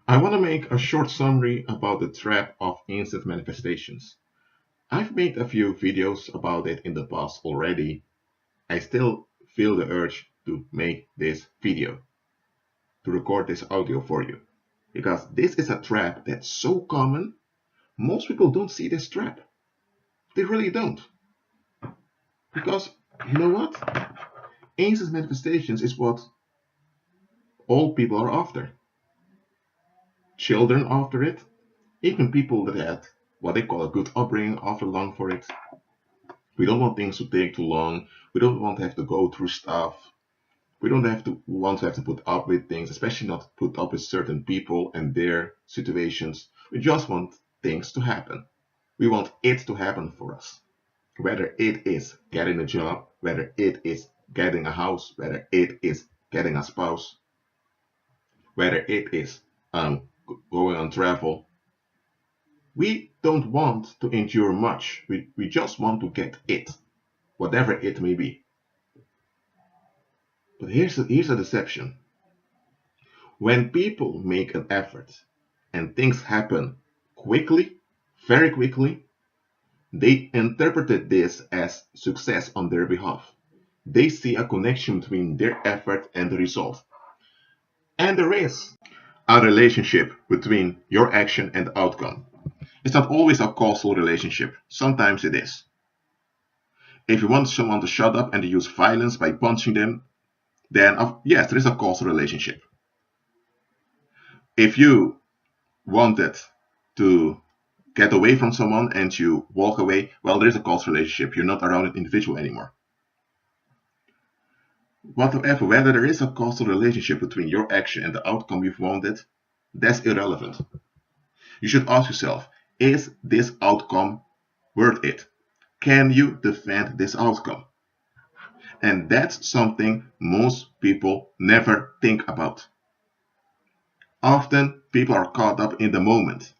I want to make a short summary about the trap of instant manifestations. I've made a few videos about it in the past already. I still feel the urge to make this video, to record this audio for you, because this is a trap that's so common. Most people don't see this trap. They really don't. Because you know what? Instant manifestations is what all people are after. Children after it, even people that had what they call a good upbringing after long for it. We don't want things to take too long. We don't want to have to go through stuff. We don't want to have to put up with things, especially not put up with certain people and their situations. We just want things to happen. We want it to happen for us. Whether it is getting a job, whether it is getting a house, whether it is getting a spouse, whether it is going on travel. We don't want to endure much. We just want to get it, whatever it may be. But here's a deception. When people make an effort and things happen quickly, very quickly, they interpreted this as success on their behalf. They see a connection between their effort and the result. And there is a relationship between your action and the outcome. It's not always a causal relationship. Sometimes it is. If you want someone to shut up and to use violence by punching them, then yes, there is a causal relationship. If you wanted to get away from someone and you walk away, well, there is a causal relationship. You're not around an individual anymore. Whatever, whether there is a causal relationship between your action and the outcome you've wanted, that's irrelevant. You should ask yourself, is this outcome worth it? Can you defend this outcome? And that's something most people never think about. Often people are caught up in the moment.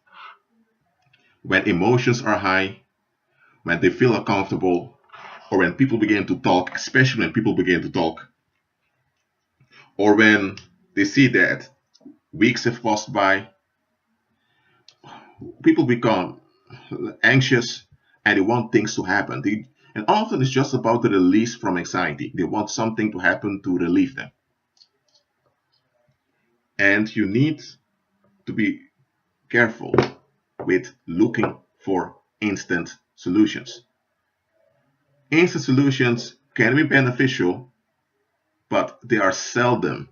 When emotions are high, when they feel uncomfortable, or when people begin to talk, especially when people begin to talk, or when they see that weeks have passed by, people become anxious and they want things to happen. And often it's just about the release from anxiety. They want something to happen to relieve them. And you need to be careful with looking for instant solutions. Instant solutions can be beneficial, but they are seldom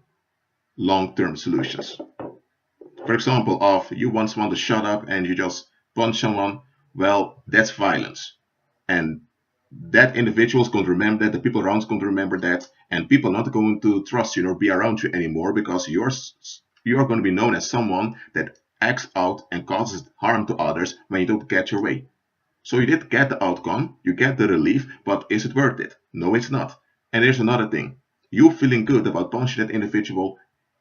long-term solutions. For example, if you once want to shut up and you just punch someone, well, that's violence. And that individual is going to remember that, the people around is going to remember that, and people are not going to trust you or be around you anymore because you're going to be known as someone that acts out and causes harm to others when you don't get your way. So you did get the outcome, you get the relief, but is it worth it? No, it's not. And there's another thing. You feeling good about punching that individual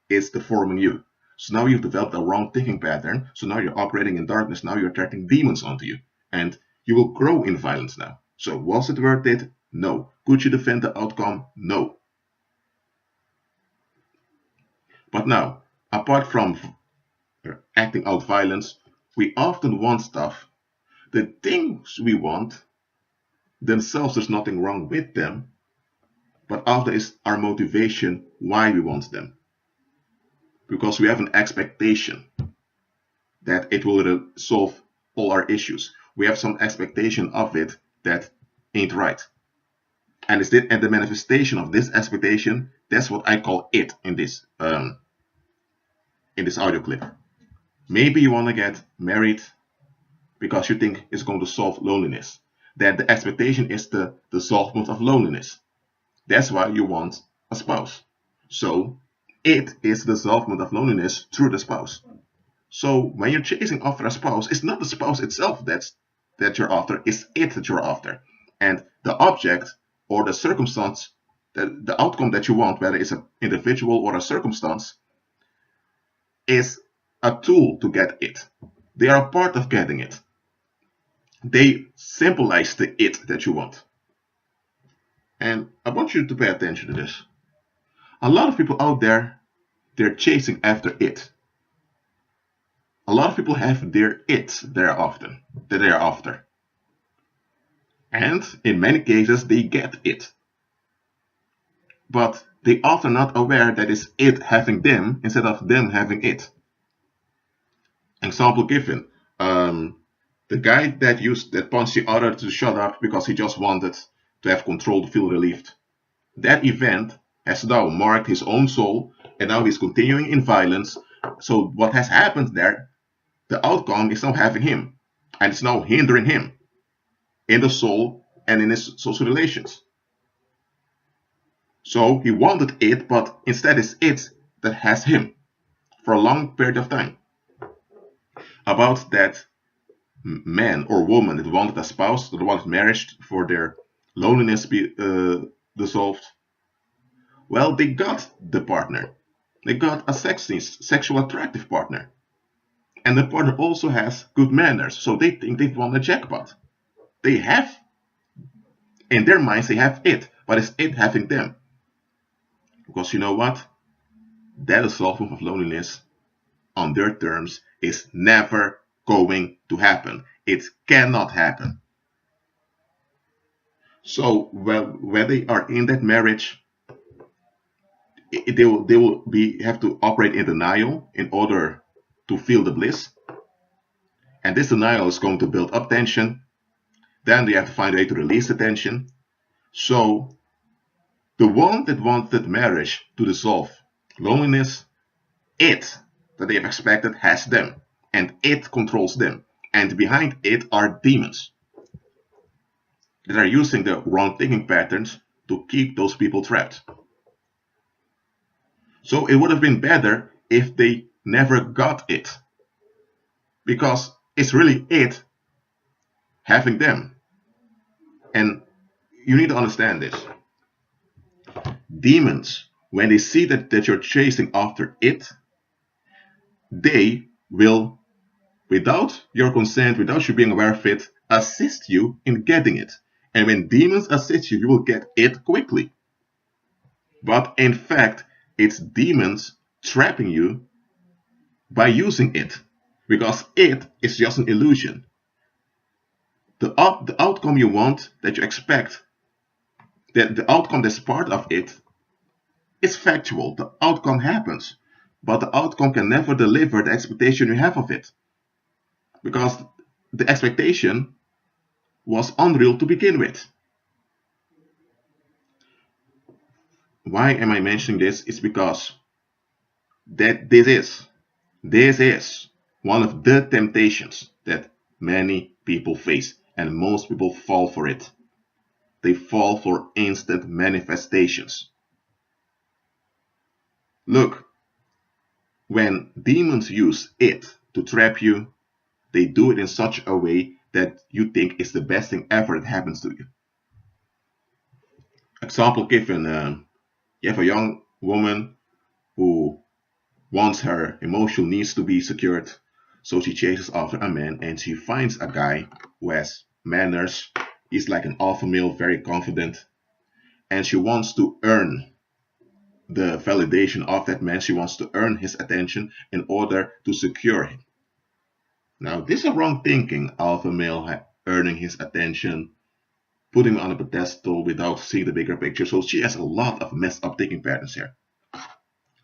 is deforming you. So now you've developed a wrong thinking pattern. So now you're operating in darkness. Now you're attracting demons onto you. And you will grow in violence now. So was it worth it? No. Could you defend the outcome? No. But now, apart from acting out violence, we often want stuff. The things we want themselves, there's nothing wrong with them, but often is our motivation why we want them. Because we have an expectation that it will solve all our issues. We have some expectation of it that ain't right. And the manifestation of this expectation, that's what I call it in this audio clip. Maybe you want to get married because you think it's going to solve loneliness. Then the expectation is the solvement of loneliness. That's why you want a spouse. So it is the solvement of loneliness through the spouse. So when you're chasing after a spouse, it's not the spouse itself that you're after, it's it that you're after. And the object or the circumstance, the outcome that you want, whether it's an individual or a circumstance, is a tool to get it. They are a part of getting it. They symbolize the it that you want. And I want you to pay attention to this. A lot of people out there, they're chasing after it. a lot of people have their it that they are after. And in many cases, they get it. But they often not aware that it's it having them instead of them having it. Example given. The guy that punched the other to shut up because he just wanted to have control to feel relieved. That event has now marked his own soul, and now he's continuing in violence. So what has happened there, the outcome is now having him, and it's now hindering him in the soul and in his social relations. So he wanted it, but instead it's it that has him for a long period of time. About that man or woman that wanted a spouse, that wanted marriage for their loneliness be dissolved, well, they got the partner. They got a sexual attractive partner. And the partner also has good manners, so they think they've won the jackpot. They have, in their minds, they have it, but it's it having them. Because you know what? That dissolvement of loneliness on their terms is never going to happen. It cannot happen. So when they are in that marriage, they will have to operate in denial in order to feel the bliss. And this denial is going to build up tension. Then they have to find a way to release the tension. So the one that wanted marriage to dissolve loneliness, it that they have expected has them, and it controls them. And behind it are demons that are using the wrong thinking patterns to keep those people trapped. So it would have been better if they never got it, because it's really it having them. And you need to understand this. Demons, when they see that you're chasing after it, they will, without your consent, without you being aware of it, assist you in getting it. And when demons assist you, you will get it quickly. But in fact, it's demons trapping you by using it, because it is just an illusion. The outcome you want, that you expect, that the outcome that's part of it, is factual. The outcome happens, but the outcome can never deliver the expectation you have of it, because the expectation was unreal to begin with. Why am I mentioning this? It's because that this is one of the temptations that many people face, and most people fall for it. They fall for instant manifestations. Look, when demons use it to trap you, they do it in such a way that you think it's the best thing ever that happens to you. Example given, you have a young woman who wants her emotional needs to be secured, so she chases after a man and she finds a guy who has manners. He's like an alpha male, very confident, and she wants to earn the validation of that man. She wants to earn his attention in order to secure him. Now, this is wrong thinking, alpha male earning his attention, putting him on a pedestal without seeing the bigger picture. So she has a lot of messed up thinking patterns here.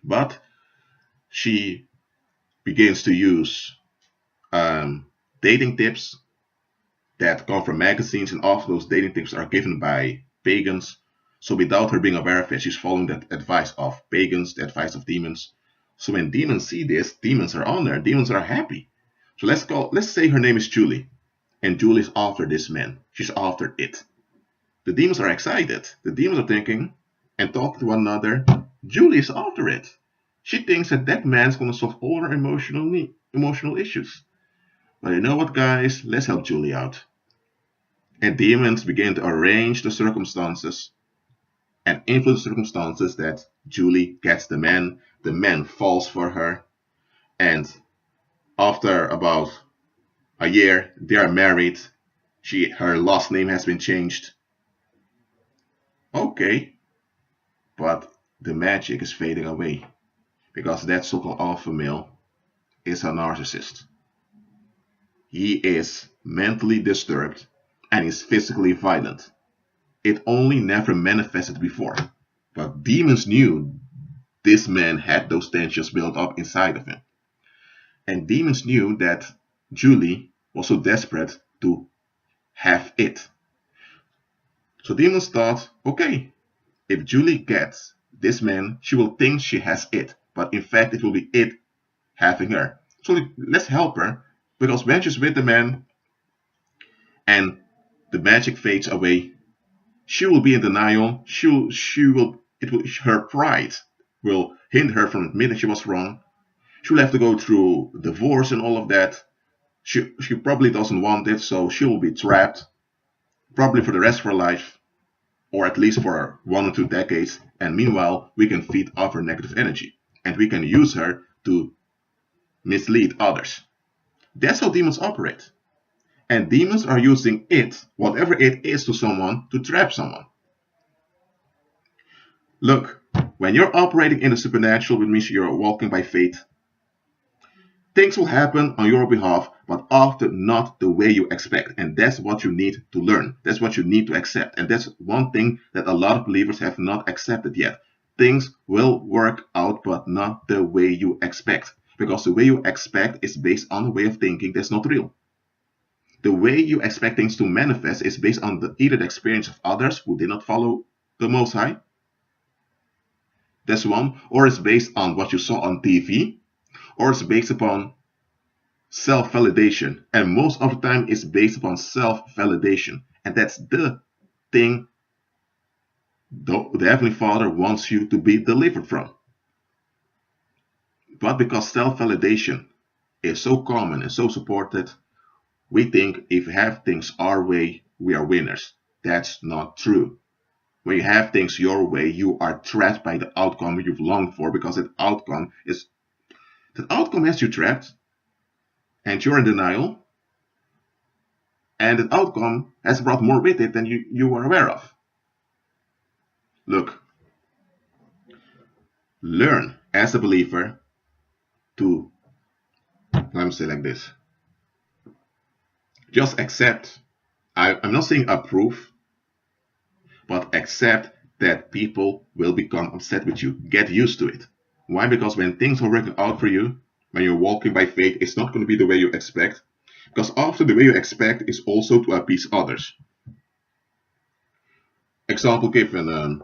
But she begins to use dating tips that come from magazines, and often those dating tips are given by pagans. So without her being aware of it, she's following the advice of pagans, the advice of demons. So when demons see this, demons are on there, demons are happy. So let's say her name is Julie, and Julie is after this man. She's after it. The demons are excited. The demons are thinking and talking to one another. Julie is after it. She thinks that man's going to solve all her emotional issues. But you know what, guys? Let's help Julie out. And demons begin to arrange the circumstances and influence the circumstances that Julie gets the man. The man falls for her. And after about a year, they are married. Her last name has been changed. Okay, but the magic is fading away, because that so-called alpha male is a narcissist. he is mentally disturbed and is physically violent. It only never manifested before. But demons knew this man had those tensions built up inside of him. And demons knew that Julie was so desperate to have it. So demons thought, okay, if Julie gets this man, she will think she has it. But in fact, it will be it having her. So let's help her. Because when she's with the man and the magic fades away, she will be in denial. Her pride will hinder her from admitting she was wrong. She will have to go through divorce and all of that. She probably doesn't want it, so she will be trapped, probably for the rest of her life, or at least for 1 or 2 decades. And meanwhile, we can feed off her negative energy, and we can use her to mislead others. That's how demons operate. And demons are using it, whatever it is to someone, to trap someone. Look, when you're operating in the supernatural, which means you're walking by faith, things will happen on your behalf, but often not the way you expect. And that's what you need to learn. That's what you need to accept. And that's one thing that a lot of believers have not accepted yet. Things will work out, but not the way you expect. Because the way you expect is based on a way of thinking that's not real. The way you expect things to manifest is based on either the experience of others who did not follow the Most High. That's one. Or it's based on what you saw on TV. Or it's based upon self-validation. And most of the time it's based upon self-validation. And that's the thing the Heavenly Father wants you to be delivered from. But because self-validation is so common and so supported, we think if we have things our way, we are winners. That's not true. When you have things your way, you are trapped by the outcome you've longed for, because that outcome has you trapped, and you're in denial, and that outcome has brought more with it than you were aware of. Look, learn as a believer to, let me say like this, just accept. I'm not saying approve, but accept that people will become upset with you. Get used to it. Why? Because when things are working out for you, when you're walking by faith, it's not going to be the way you expect. Because often the way you expect is also to appease others. Example given,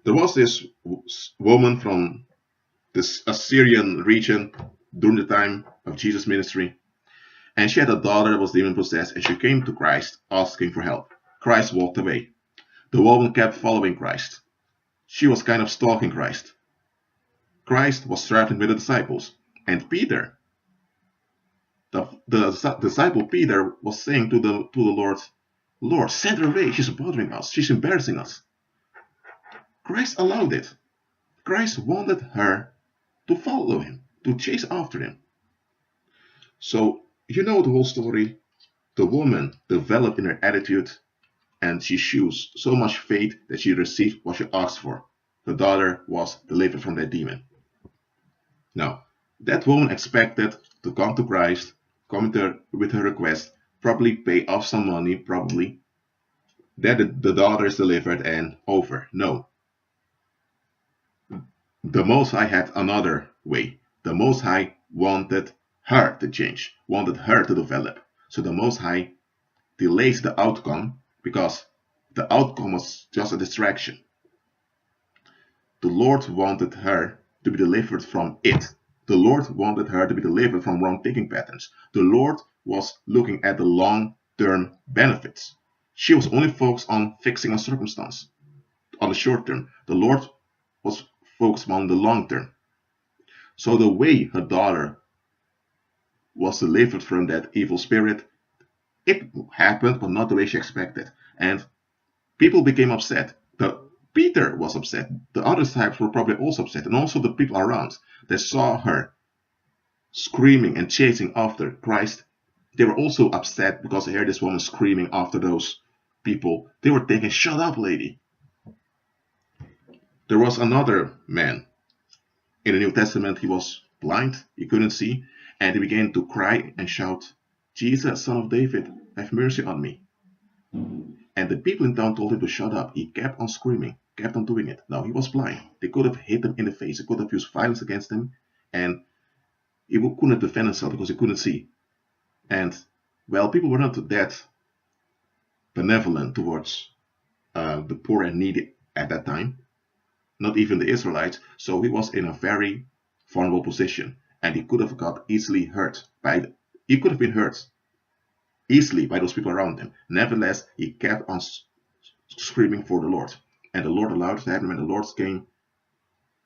there was this woman from this Assyrian region during the time of Jesus' ministry. And she had a daughter that was demon possessed, and she came to Christ asking for help. Christ walked away. The woman kept following Christ. She was kind of stalking Christ. Christ was traveling with the disciples. And Peter, the disciple Peter, was saying to the Lord, Lord, send her away. She's bothering us. She's embarrassing us. Christ allowed it. Christ wanted her to follow him, to chase after him. So, you know the whole story. The woman developed in her attitude, and she shows so much faith that she received what she asked for. The daughter was delivered from that demon. Now, that woman expected to come to Christ, come with her request, probably pay off some money, probably. Then the daughter is delivered and over. No. The Most High had another way. The Most High wanted her to change, wanted her to develop. So the Most High delays the outcome because the outcome was just a distraction. The Lord wanted her to be delivered from it. The Lord wanted her to be delivered from wrong thinking patterns. The Lord was looking at the long-term benefits. She was only focused on fixing a circumstance. On the short term, the Lord was focused on the long term. So the way her daughter was delivered from that evil spirit, it happened, but not the way she expected. And people became upset. Peter was upset. The other disciples were probably also upset. And also the people around that saw her screaming and chasing after Christ, they were also upset because they heard this woman screaming after those people. They were thinking, shut up, lady. There was another man in the New Testament. He was blind. He couldn't see. And he began to cry and shout, Jesus, son of David, have mercy on me. And the people in town told him to shut up. He kept on screaming, kept on doing it. Now, he was blind. They could have hit him in the face. They could have used violence against him. And he couldn't defend himself because he couldn't see. And, well, people were not that benevolent towards the poor and needy at that time. Not even the Israelites. So he was in a very vulnerable position. And he could have got easily hurt. He could have been hurt easily by those people around him. Nevertheless, he kept on screaming for the Lord. And the Lord allowed it to happen. When the Lord came,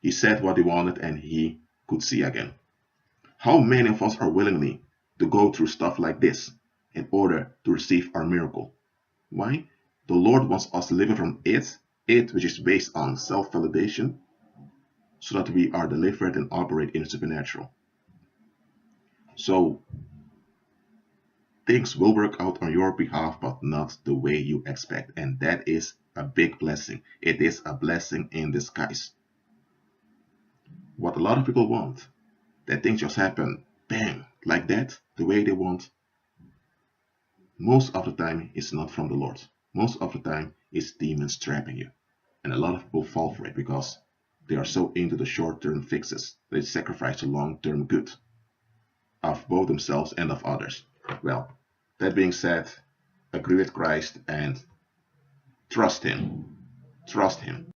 he said what he wanted and he could see again. How many of us are willingly to go through stuff like this in order to receive our miracle? Why? The Lord wants us to live from it which is based on self-validation, so that we are delivered and operate in the supernatural. So things will work out on your behalf, but not the way you expect. And that is a big blessing. It is a blessing in disguise. What a lot of people want, that things just happen, bang, like that, the way they want, most of the time it's not from the Lord. Most of the time it's demons trapping you. And a lot of people fall for it because they are so into the short-term fixes. They sacrifice the long-term good of both themselves and of others. Well, that being said, agree with Christ and trust Him. Trust Him.